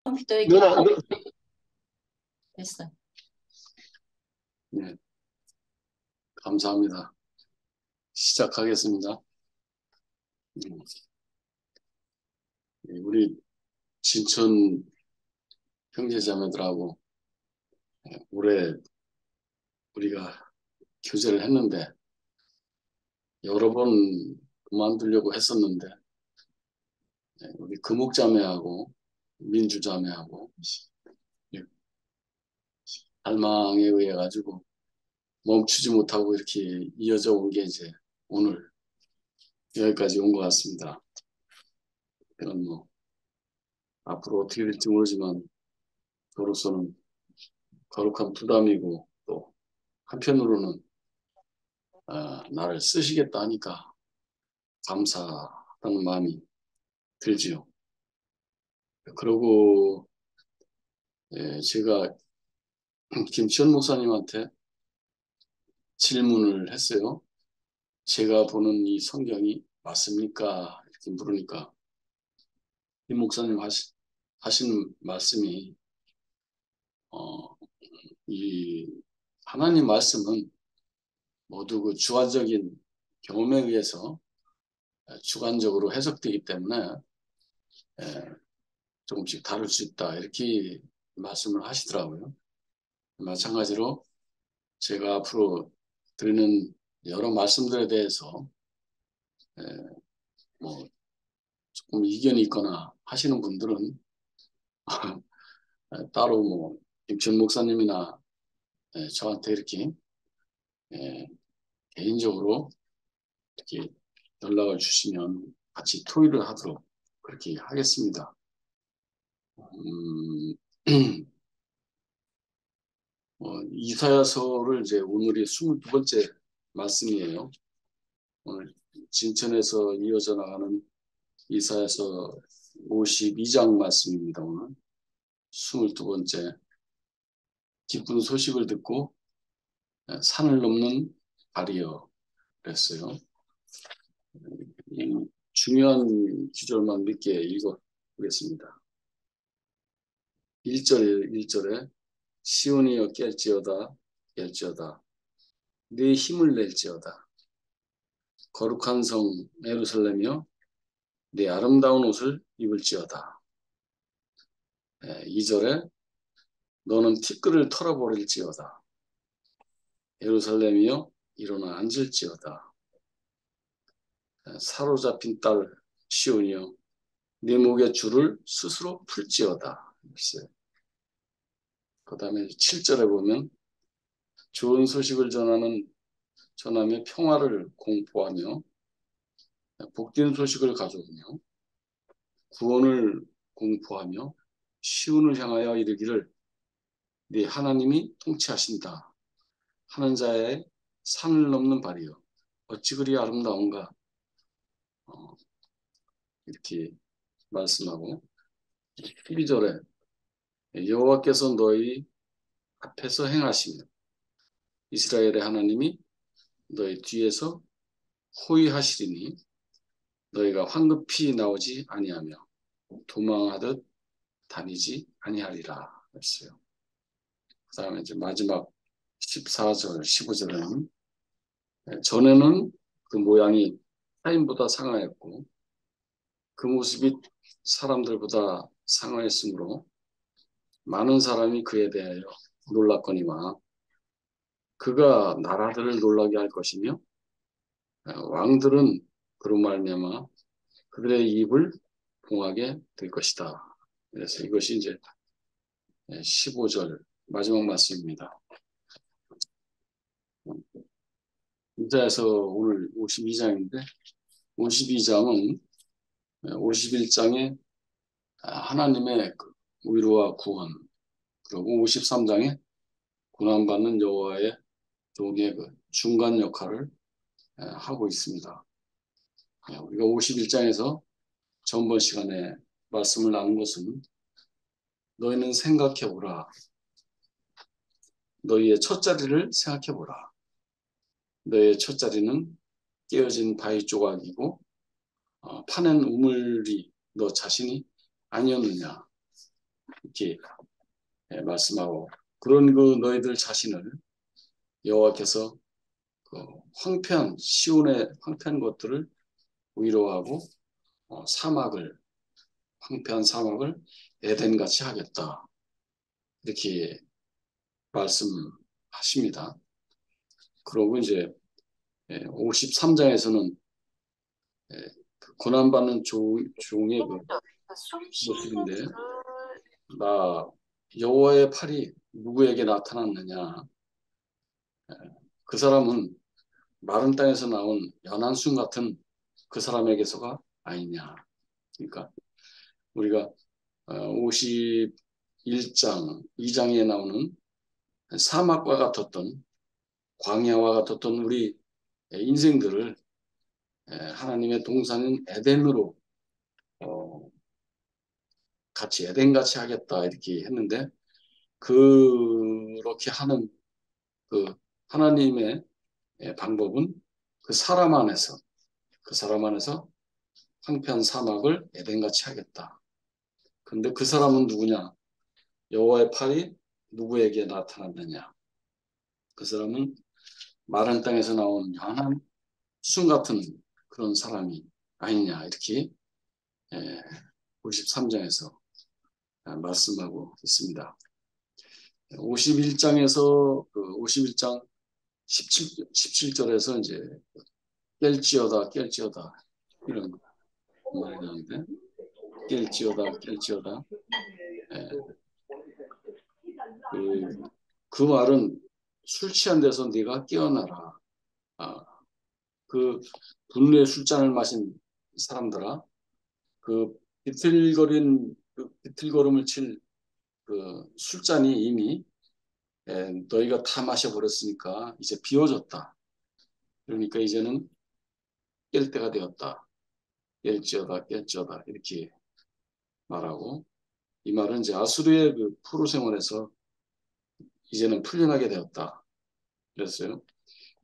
컴퓨터 얘기 누나, 됐어. 네, 감사합니다. 시작하겠습니다. 우리 진천 형제자매들하고 올해 우리가 교제를 했는데 여러 번 그만두려고 했었는데 우리 금옥자매하고 민주자매하고 갈망에 의해 가지고 멈추지 못하고 이렇게 이어져 온 게 이제 오늘 여기까지 온 것 같습니다. 이건 뭐 앞으로 어떻게 될지 모르지만 저로서는 거룩한 부담이고 또 한편으로는 나를 쓰시겠다 하니까 감사하다는 마음이 들지요. 그리고 제가 김치현 목사님한테 질문을 했어요. 제가 보는 이 성경이 맞습니까? 이렇게 물으니까 김 목사님 하신 말씀이 이 하나님 말씀은 모두 그 주관적인 경험에 의해서 주관적으로 해석되기 때문에 조금씩 다를 수 있다 이렇게 말씀을 하시더라고요. 마찬가지로 제가 앞으로 드리는 여러 말씀들에 대해서 뭐 조금 이견이 있거나 하시는 분들은 따로 뭐 김천 목사님이나 저한테 이렇게 개인적으로 이렇게 연락을 주시면 같이 토의를 하도록 그렇게 하겠습니다. 이사야서를 이제 오늘이 22번째 말씀이에요. 오늘 진천에서 이어져 나가는 이사야서 52장 말씀입니다. 오늘 22번째 기쁜 소식을 듣고 산을 넘는 발이여 그랬어요. 이 중요한 구절만 몇 개 읽어보겠습니다. 1절에 시온이여 깰지어다 깰지어다 네 힘을 낼지어다 거룩한 성 예루살렘이여 네 아름다운 옷을 입을지어다. 2절에 너는 티끌을 털어버릴지어다 예루살렘이여 일어나 앉을지어다. 사로잡힌 딸 시온이여 네 목의 줄을 스스로 풀지어다. 그 다음에 7절에 보면 좋은 소식을 전하며 평화를 공포하며 복된 소식을 가져오며 구원을 공포하며 시온을 향하여 이르기를 네 하나님이 통치하신다 하는 자의 산을 넘는 발이여 어찌 그리 아름다운가 이렇게 말씀하고 12절에 여호와께서 너희 앞에서 행하시며 이스라엘의 하나님이 너희 뒤에서 호위하시리니 너희가 황급히 나오지 아니하며 도망하듯 다니지 아니하리라 했어요. 그 다음에 이제 마지막 14절, 15절에는 전에는 그 모양이 타인보다 상하였고 그 모습이 사람들보다 상하였으므로 많은 사람이 그에 대하여 놀랐거니와 그가 나라들을 놀라게 할 것이며 왕들은 그로 말미암아 그들의 입을 봉하게 될 것이다. 그래서 이것이 이제 15절 마지막 말씀입니다. 이사야서 오늘 52장인데 52장은 51장에 하나님의 위로와 구원 그리고 53장에 고난받는 여호와의 종의 그 중간 역할을 하고 있습니다. 우리가 51장에서 전번 시간에 말씀을 나눈 것은 너희는 생각해보라. 너희의 첫자리를 생각해보라. 너희의 첫자리는 깨어진 바위 조각이고 파낸 우물이 너 자신이 아니었느냐. 이렇게 말씀하고 그런 그 너희들 자신을 여호와께서 그 시온의 황폐한 것들을 위로하고 황폐한 사막을 에덴같이 하겠다. 이렇게 말씀하십니다. 그러고 이제 53장에서는 그 고난받는 종의 그 모습인데 나 여호와의 팔이 누구에게 나타났느냐. 그 사람은 마른 땅에서 나온 연한 순 같은 그 사람에게서가 아니냐. 그러니까 우리가 51장 2장에 나오는 사막과 같았던 광야와 같았던 우리 인생들을 하나님의 동산인 에덴으로 같이 에덴같이 하겠다 이렇게 했는데 그렇게 하는 그 하나님의 방법은 그 사람 안에서 황폐한 사막을 에덴같이 하겠다. 근데 그 사람은 누구냐? 여호와의 팔이 누구에게 나타났느냐? 그 사람은 마른 땅에서 나온 연한 순 같은 그런 사람이 아니냐 이렇게 53장에서 말씀하고 있습니다. 51장에서 그 51장 17절에서 이제 깰지어다 이런 말이 나오는데 깰지어다 그 말은 술 취한 데서 네가 깨어나라. 그 분노의 술잔을 마신 사람들아 그 비틀거름을 칠 그 술잔이 이미 너희가 다 마셔버렸으니까 이제 비워졌다. 그러니까 이제는 깰 때가 되었다. 깰지어다 이렇게 말하고 이 말은 이제 아수르의 그 포로 생활에서 이제는 풀려나게 되었다. 그랬어요.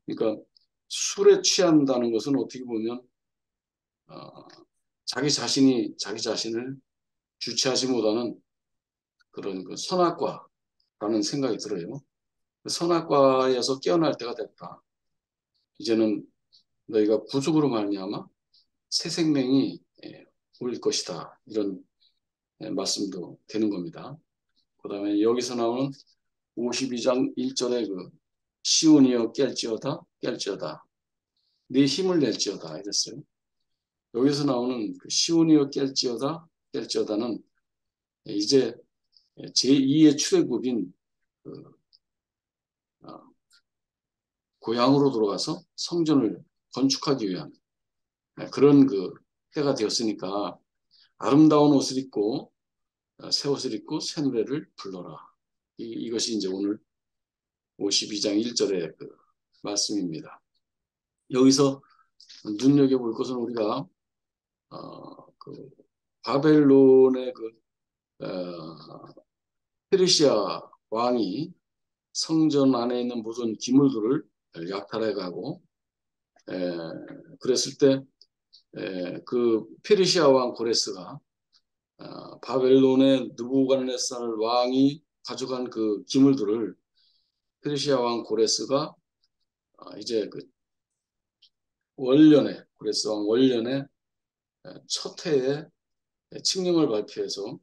그러니까 술에 취한다는 것은 어떻게 보면 자기 자신을 주체하지 못하는 그런 그 선악과라는 생각이 들어요. 그 선악과에서 깨어날 때가 됐다. 이제는 너희가 구속으로 말미암아 새 생명이 올 것이다. 이런 말씀도 되는 겁니다. 그 다음에 여기서 나오는 52장 1절에 그 시온이여 깰지어다 네 힘을 낼지어다 이랬어요. 여기서 나오는 그 시온이여 깰지어다는 이제 제2의 출애굽인 그 고향으로 돌아가서 성전을 건축하기 위한 그런 그 때가 되었으니까 아름다운 옷을 입고 새 옷을 입고 새 노래를 불러라. 이것이 이제 오늘 52장 1절의 그 말씀입니다. 여기서 눈여겨볼 것은 우리가 그 바벨론의 그 페르시아 왕이 성전 안에 있는 모든 기물들을 약탈해가고 그랬을 때 그 페르시아 왕 고레스가 바벨론의 느부갓네살 왕이 가져간 그 기물들을 페르시아 왕 고레스가 이제 그 고레스 왕 월년에 첫 해에 칙령을 발표해서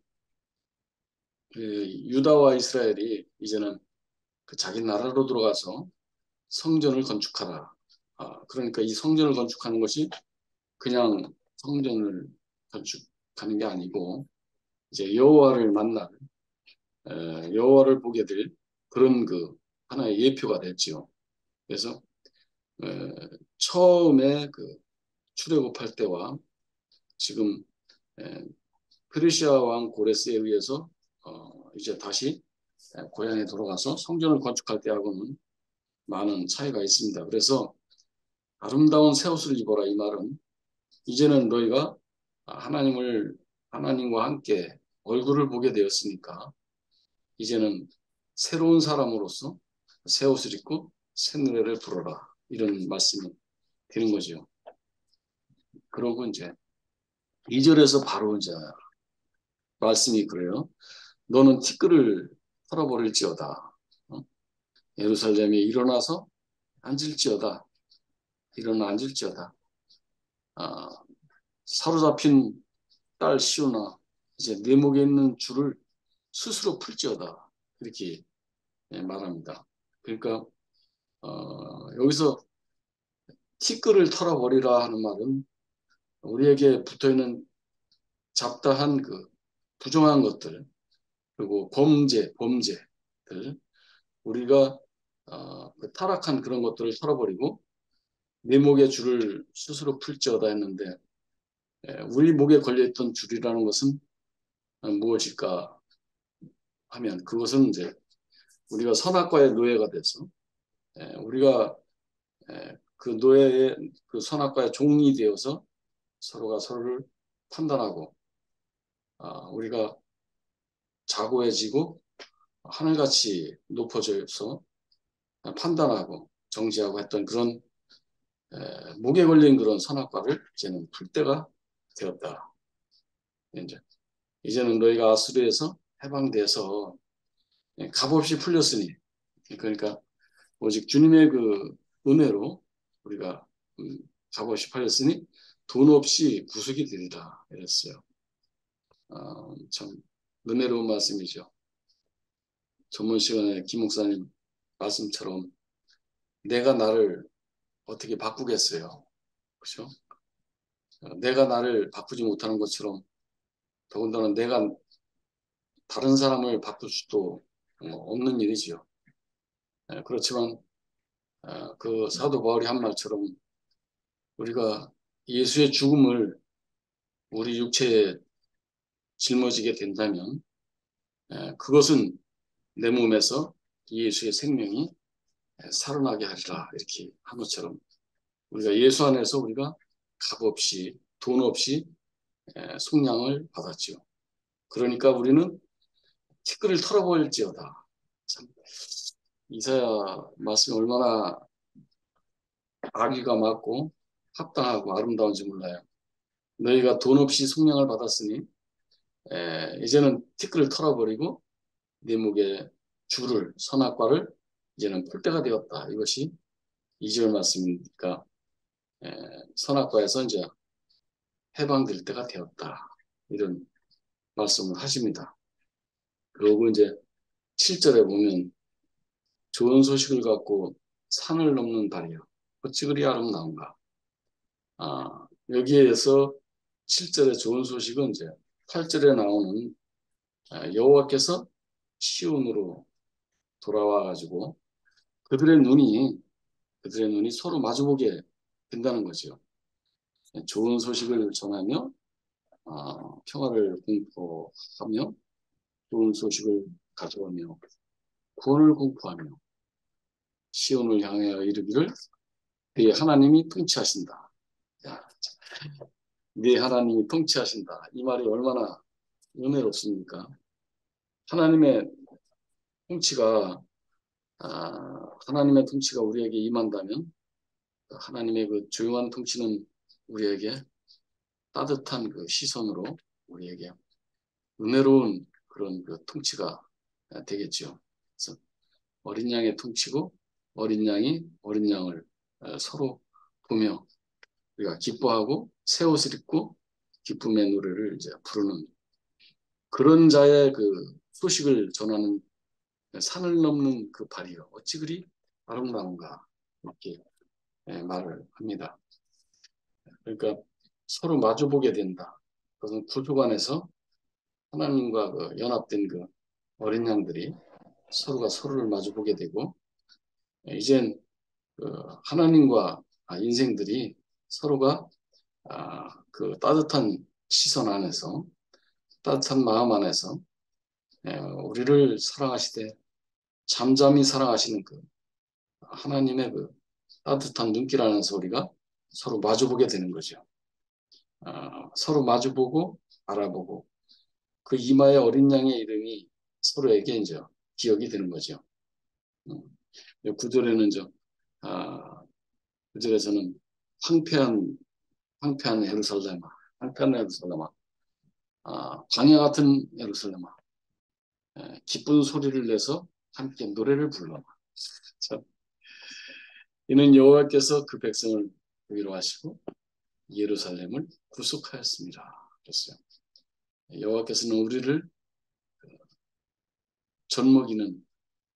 그 유다와 이스라엘이 이제는 그 자기 나라로 들어가서 성전을 건축하라. 그러니까 이 성전을 건축하는 것이 그냥 성전을 건축하는 게 아니고 이제 여호와를 만날 여호와를 보게 될 그런 그 하나의 예표가 됐지요. 그래서 처음에 그 출애굽할 때와 지금 페르시아 왕 고레스에 의해서 이제 다시 고향에 돌아가서 성전을 건축할 때하고는 많은 차이가 있습니다. 그래서 아름다운 새 옷을 입어라 이 말은 이제는 너희가 하나님과 함께 얼굴을 보게 되었으니까 이제는 새로운 사람으로서 새 옷을 입고 새 노래를 부르라 이런 말씀이 되는 거죠. 그러고 이제 2절에서 바로 이제 말씀이 그래요. 너는 티끌을 털어버릴지어다. 어? 예루살렘에 일어나서 앉을지어다. 일어나 앉을지어다. 아, 사로잡힌 딸 시온아, 이제 내 목에 있는 줄을 스스로 풀지어다. 이렇게 말합니다. 그러니까 여기서 티끌을 털어버리라 하는 말은 우리에게 붙어있는 잡다한 그 부정한 것들, 그리고 범죄들, 우리가 그 타락한 그런 것들을 털어버리고 내 목에 줄을 스스로 풀지어다 했는데, 우리 목에 걸려있던 줄이라는 것은 무엇일까 하면, 그것은 이제 우리가 선악과의 노예가 돼서 우리가 그 노예의 그 선악과의 종이 되어서 서로가 서로를 판단하고, 우리가 자고해지고 하늘같이 높아져서 판단하고 정지하고 했던 그런 목에 걸린 그런 선악과를 이제는 풀 때가 되었다. 이제는 너희가 아수르에서 해방돼서 값없이 풀렸으니, 그러니까 오직 주님의 그 은혜로 우리가 값없이 팔렸으니 돈 없이 구속이 되리라 이랬어요. 참 은혜로운 말씀이죠. 전문 시간에 김 목사님 말씀처럼 내가 나를 어떻게 바꾸겠어요. 그렇죠? 내가 나를 바꾸지 못하는 것처럼 더군다나 내가 다른 사람을 바꿀 수도 없는 일이지요. 그렇지만 그 사도 바울이 한 말처럼 우리가 예수의 죽음을 우리 육체에 짊어지게 된다면 그것은 내 몸에서 예수의 생명이 살아나게 하리라 이렇게 한 것처럼 우리가 예수 안에서 우리가 값없이 돈 없이 속량을 받았지요. 그러니까 우리는 티끌을 털어버릴지어다. 참 이사야 말씀이 얼마나 악의가 맞고 합당하고 아름다운지 몰라요. 너희가 돈 없이 속량을 받았으니 이제는 티끌을 털어버리고 네 목에 줄을 선악과를 이제는 풀 때가 되었다. 이것이 2절 말씀이니까 선악과에서 이제 해방될 때가 되었다. 이런 말씀을 하십니다. 그리고 이제 7절에 보면 좋은 소식을 갖고 산을 넘는 발이요. 어찌 그리 아름다운가. 여기에서 7절의 좋은 소식은 이제 8절에 나오는 여호와께서 시온으로 돌아와 가지고 그들의 눈이 서로 마주보게 된다는 거죠. 좋은 소식을 전하며 평화를 공포하며 좋은 소식을 가져오며 구원을 공포하며 시온을 향하여 이르기를 네 하나님이 통치하신다. 야, 네 하나님이 통치하신다. 이 말이 얼마나 은혜롭습니까? 하나님의 통치가 하나님의 통치가 우리에게 임한다면 하나님의 그 조용한 통치는 우리에게 따뜻한 그 시선으로 우리에게 은혜로운 그런 그 통치가 되겠죠. 그래서 어린 양의 통치고 어린 양이 어린 양을 서로 보며 우리가 기뻐하고 새 옷을 입고 기쁨의 노래를 이제 부르는 그런 자의 그 소식을 전하는 산을 넘는 그 발이요. 어찌 그리 아름다운가 이렇게 말을 합니다. 그러니까 서로 마주보게 된다. 그것은 구속 안에서 하나님과 그 연합된 그 어린 양들이 서로가 서로를 마주보게 되고 이젠 그 하나님과 인생들이 서로가 그 따뜻한 시선 안에서 따뜻한 마음 안에서 우리를 사랑하시되 잠잠히 사랑하시는 그 하나님의 그 따뜻한 눈길 안에서 우리가 서로 마주보게 되는 거죠. 서로 마주보고 알아보고 그 이마에 어린 양의 이름이 서로에게 이제 기억이 되는 거죠. 구절에는 구절에서는 황폐한 예루살렘아, 황폐한 예루살렘아, 광야 같은 예루살렘아, 기쁜 소리를 내서 함께 노래를 불러. 참, 이는 여호와께서 그 백성을 위로하시고 예루살렘을 구속하였습니다. 그랬어요. 여호와께서는 우리를 젖먹이는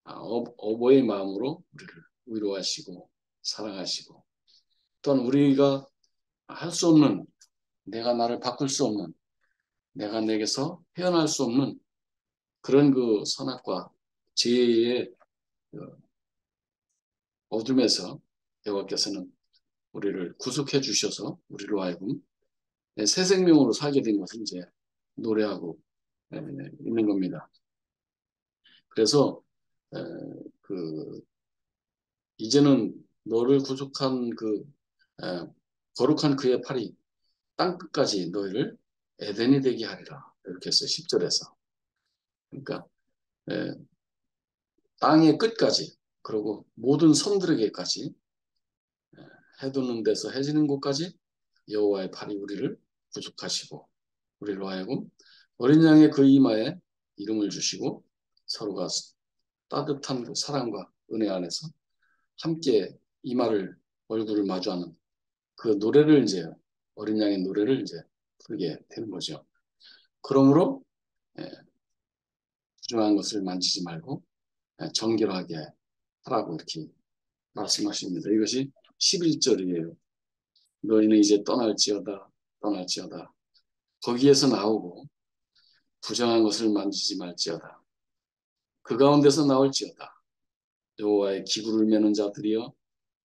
어버의 마음으로 우리를 위로하시고 사랑하시고 또한 우리가 할 수 없는 내가 나를 바꿀 수 없는 내가 내게서 헤어날 수 없는 그런 그 선악과 죄의 그 어둠에서 여호와께서는 우리를 구속해 주셔서 우리로 하여금 새 생명으로 살게 된 것을 이제 노래하고 있는 겁니다. 그래서 에, 그 이제는 너를 구속한 그 에, 거룩한 그의 팔이 땅 끝까지 너희를 에덴이 되게 하리라 이렇게 했어요. 10절에서. 그러니까 에, 땅의 끝까지 그리고 모든 섬들에게까지 해돋는 데서 해지는 곳까지 여호와의 팔이 우리를 구속하시고 우리로 하여금 어린 양의 그 이마에 이름을 주시고 서로가 따뜻한 그 사랑과 은혜 안에서 함께 이마를 얼굴을 마주하는 그 노래를 이제 어린 양의 노래를 이제 부르게 되는 거죠. 그러므로 예, 부정한 것을 만지지 말고 정결하게 하라고 이렇게 말씀하십니다. 이것이 11절이에요. 너희는 이제 떠날지어다 떠날지어다. 거기에서 나오고 부정한 것을 만지지 말지어다. 그 가운데서 나올지어다. 여호와의 기구를 매는 자들이여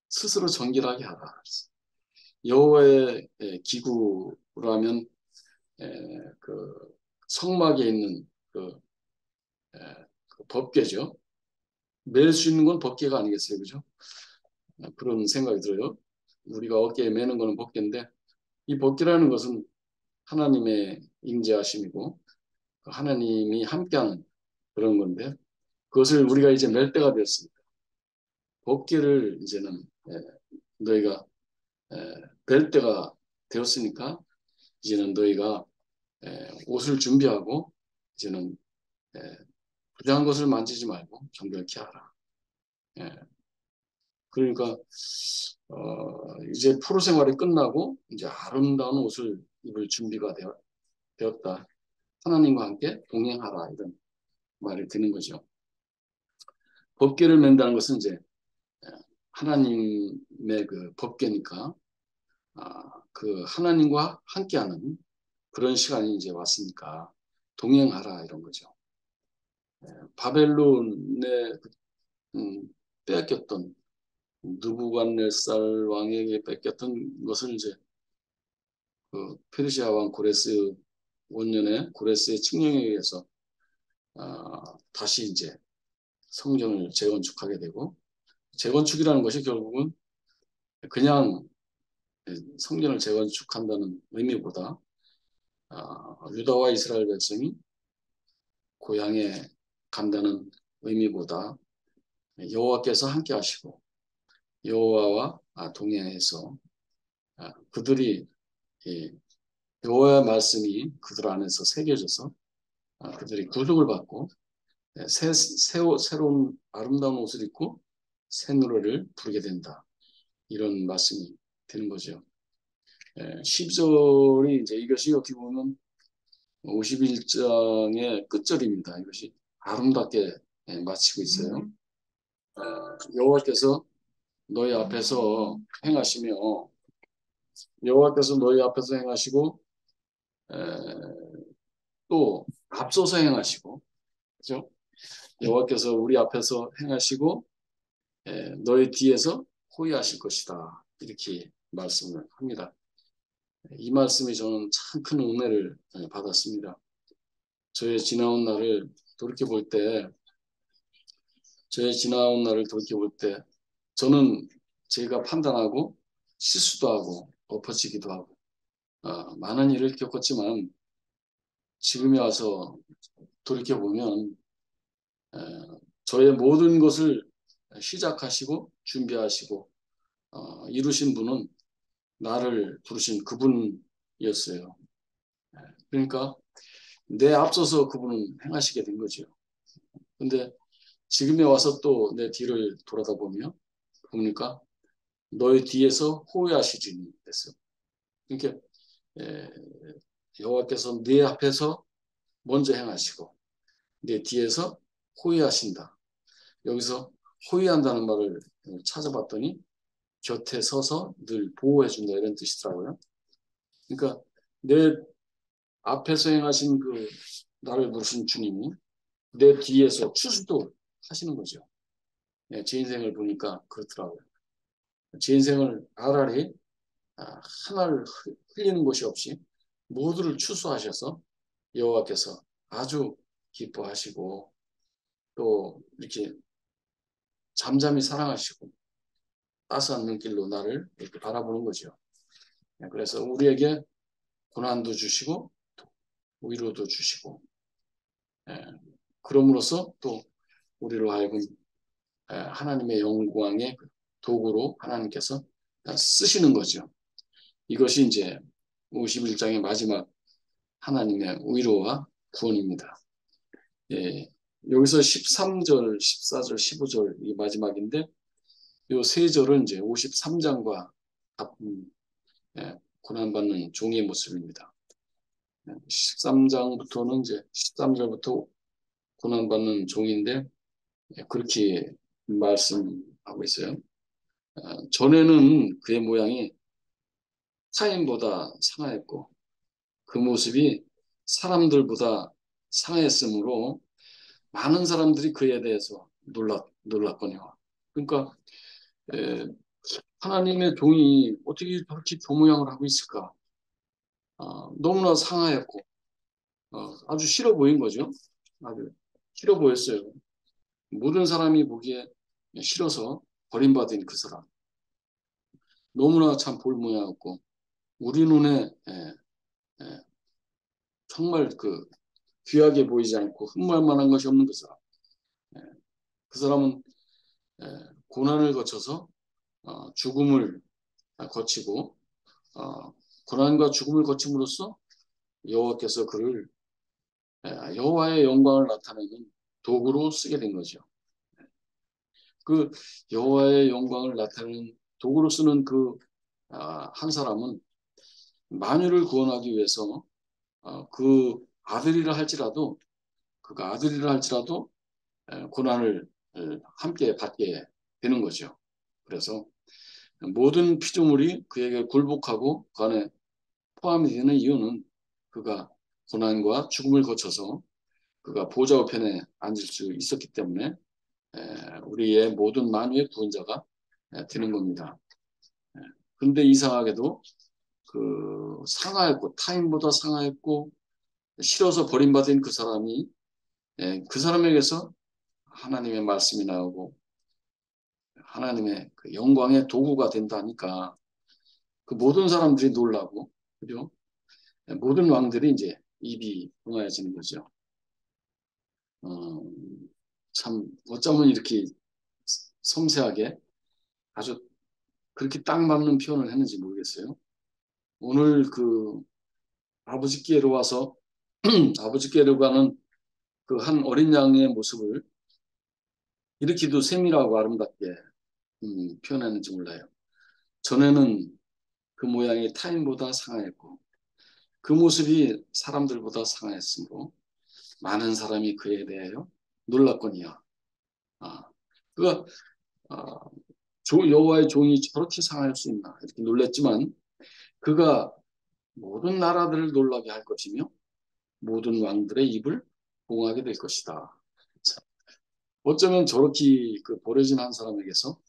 스스로 정결하게 하라. 여호와의 기구라면 그 성막에 있는 그 법궤죠. 맬 수 있는 건 법궤가 아니겠어요, 그죠? 그런 생각이 들어요. 우리가 어깨에 매는 거는 법궤인데 이 법궤라는 것은 하나님의 임재하심이고 하나님이 함께하는 그런 건데 그것을 우리가 이제 맬 때가 되었습니다. 법궤를 이제는 너희가 뵐 때가 되었으니까 이제는 너희가 옷을 준비하고 이제는 부정한 것을 만지지 말고 정결케 하라. 예, 그러니까 이제 프로 생활이 끝나고 이제 아름다운 옷을 입을 준비가 되었다. 하나님과 함께 동행하라 이런 말이 드는 거죠. 법궤를 맨다는 것은 이제 하나님의 그 법궤니까 그 하나님과 함께하는 그런 시간이 이제 왔으니까 동행하라 이런 거죠. 바벨론에 빼앗겼던 느부갓네살 왕에게 뺏겼던 것을 이제 그 페르시아 왕 고레스 원년에 고레스의 칙령에 의해서 다시 이제 성전을 재건축하게 되고 재건축이라는 것이 결국은 그냥 성전을 재건축한다는 의미보다 유다와 이스라엘 백성이 고향에 간다는 의미보다 여호와께서 함께 하시고 여호와와 동행해서 그들이 여호와의 말씀이 그들 안에서 새겨져서 그들이 구속을 받고 새로운 아름다운 옷을 입고 새 노래를 부르게 된다. 이런 말씀이 되는 거죠. 10절이 이제 이것이 어떻게 보면 51장의 끝절입니다. 이것이 아름답게 마치고 있어요. 여호와께서 너희 앞에서 행하시며 여호와께서 너희 앞에서 행하시고 또 앞서서 행하시고 그죠? 여호와께서 우리 앞에서 행하시고 너희 뒤에서 호위하실 것이다. 이렇게 말씀을 합니다. 이 말씀이 저는 참 큰 은혜를 받았습니다. 저의 지나온 날을 돌이켜볼 때 저는 제가 판단하고 실수도 하고 엎어지기도 하고 많은 일을 겪었지만 지금에 와서 돌이켜보면 저의 모든 것을 시작하시고 준비하시고 이루신 분은 나를 부르신 그분이었어요. 그러니까 내 앞서서 그분은 행하시게 된 거죠. 근데 지금에 와서 또 내 뒤를 돌아다 보면 보니까 너의 뒤에서 호야시즌이 됐어요. 그러니까 에, 여호와께서 네 앞에서 먼저 행하시고 내 뒤에서 호위하신다. 여기서 호위한다는 말을 찾아봤더니 곁에 서서 늘 보호해준다 이런 뜻이더라고요. 그러니까 내 앞에서 행하신 그 나를 부르신 주님이 내 뒤에서 추수도 하시는 거죠. 네, 제 인생을 보니까 그렇더라고요. 제 인생을 아라리 하나를 흘리는 곳이 없이 모두를 추수하셔서 여호와께서 아주 기뻐하시고 또 이렇게 잠잠히 사랑하시고 따스한 눈길로 나를 이렇게 바라보는 거죠. 네, 그래서 우리에게 고난도 주시고 위로도 주시고 예, 그럼으로써 또 우리로 하여금 하나님의 영광의 도구로 하나님께서 쓰시는 거죠. 이것이 이제 51장의 마지막 하나님의 위로와 구원입니다. 예, 여기서 13절, 14절, 15절 이 마지막인데 이 세 절은 이제 53장과 같은 고난받는 종의 모습입니다. 13장부터는 이제 13절부터 고난받는 종인데 그렇게 말씀하고 있어요. 전에는 그의 모양이 타인보다 상하였고 그 모습이 사람들보다 상하였으므로 많은 사람들이 그에 대해서 놀랐거니와. 그러니까 에, 하나님의 종이 어떻게 저렇게 저 모양을 하고 있을까? 너무나 상하였고 아주 싫어 보인 거죠. 아주 싫어 보였어요. 모든 사람이 보기에 싫어서 버림받은 그 사람. 너무나 참 볼 모양이었고 우리 눈에 예, 정말 그 귀하게 보이지 않고 흠모할 만한 것이 없는 그 사람. 예, 그 사람은 고난을 거쳐서 죽음을 거치고 고난과 죽음을 거침으로써 여호와께서 그를 여호와의 영광을 나타내는 도구로 쓰게 된 거죠. 그 여호와의 영광을 나타내는 도구로 쓰는 그 한 사람은 만유를 구원하기 위해서 그 아들이라 할지라도 그가 아들이라 할지라도 고난을 함께 받게 되는 거죠. 그래서 모든 피조물이 그에게 굴복하고 그 안에 포함이 되는 이유는 그가 고난과 죽음을 거쳐서 그가 보좌 우편에 앉을 수 있었기 때문에 우리의 모든 만유의 구원자가 되는 겁니다. 그런데 이상하게도 그 상하였고 타인보다 상하였고 싫어서 버림받은 그 사람이 그 사람에게서 하나님의 말씀이 나오고 하나님의 그 영광의 도구가 된다니까 그 모든 사람들이 놀라고 그죠? 모든 왕들이 이제 입이 붕해지는 거죠. 어, 참 어쩌면 이렇게 섬세하게 아주 그렇게 딱 맞는 표현을 했는지 모르겠어요. 오늘 그 아버지께로 와서 아버지께로 가는 그 한 어린 양의 모습을 이렇게도 세밀하고 아름답게 표현했는지 몰라요. 전에는 그 모양이 타인보다 상하였고 그 모습이 사람들보다 상하였으므로 많은 사람이 그에 대하여 놀랐거니와. 그가 아, 여호와의 종이 저렇게 상할 수 있나 이렇게 놀랐지만 그가 모든 나라들을 놀라게 할 것이며 모든 왕들의 입을 봉하게 될 것이다. 어쩌면 저렇게 그 버려진 한 사람에게서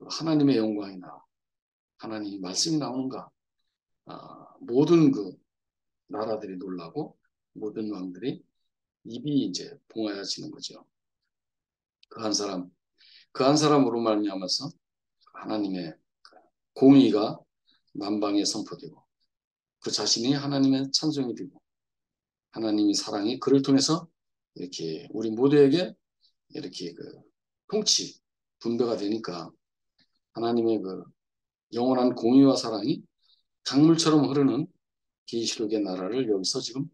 하나님의 영광이나 하나님의 말씀이 나오는가? 모든 그 나라들이 놀라고 모든 왕들이 입이 이제 봉하여지는 거죠. 그 한 사람, 그 한 사람으로 말미암아서 하나님의 공의가 만방에 선포되고 그 자신이 하나님의 찬송이 되고 하나님의 사랑이 그를 통해서 이렇게 우리 모두에게 이렇게 그 통치 분배가 되니까 하나님의 그 영원한 공의와 사랑이 강물처럼 흐르는 계시록의 나라를 여기서 지금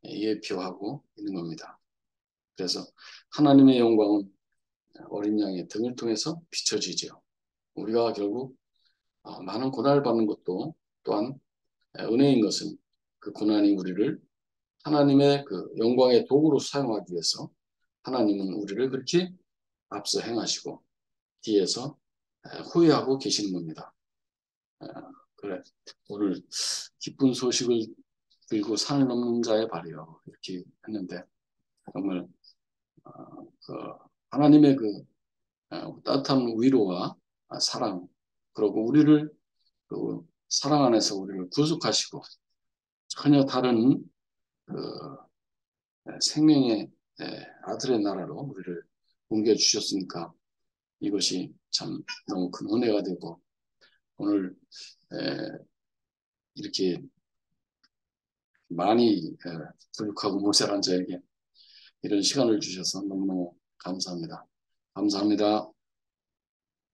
예표하고 있는 겁니다. 그래서 하나님의 영광은 어린 양의 등을 통해서 비춰지죠. 우리가 결국 많은 고난을 받는 것도 또한 은혜인 것은 그 고난이 우리를 하나님의 그 영광의 도구로 사용하기 위해서 하나님은 우리를 그렇게 앞서 행하시고 뒤에서 후회하고 계시는 겁니다. 에, 그래 오늘 기쁜 소식을 들고 산을 넘는 자의 발이요 이렇게 했는데 정말 그 하나님의 그 따뜻한 위로와 사랑 그리고 우리를 그 사랑 안에서 우리를 구속하시고 전혀 다른 그 생명의 아들의 나라로 우리를 옮겨 주셨으니까 이것이 참 너무 큰 은혜가 되고 오늘 이렇게 많이 부족하고 모자란 자에게 이런 시간을 주셔서 너무너무 감사합니다. 감사합니다.